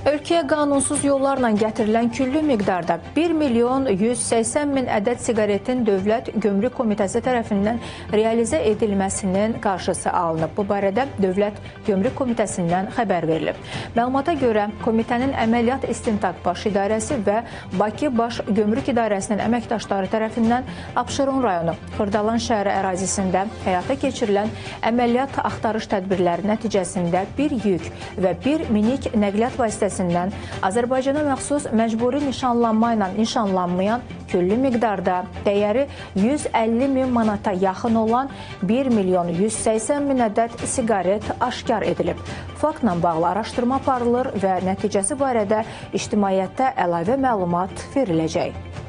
Ölkəyə qanunsuz yollarla gətirilən küllü miqdarda 1.180.000 ədəd siqaretin Dövlət Gömrük Komitəsi tərəfindən realizə edilməsinin qarşısı alınıb. Bu barədə Dövlət Gömrük Komitəsindən xəbər verilib. Məlumata görə komitənin Əməliyyat İstintaq Baş İdarəsi və Bakı Baş Gömrük İdarəsinin əməkdaşları tərəfindən Abşeron rayonu Xırdalan şəhəri ərazisində həyata keçirilən əməliyyat axtarış tədbirləri nəticəsində bir yük və bir minik nəqliyyat vasitəsindən Azərbaycana məxsus məcburi nişanlanma ilə nişanlanmayan küllü miqdarda dəyəri 150.000 manata yaxın olan 1.180.000 ədəd siqaret aşkar edilib. Faktla bağlı araşdırma aparılır və nəticəsi barədə ictimaiyyətə əlavə məlumat veriləcək.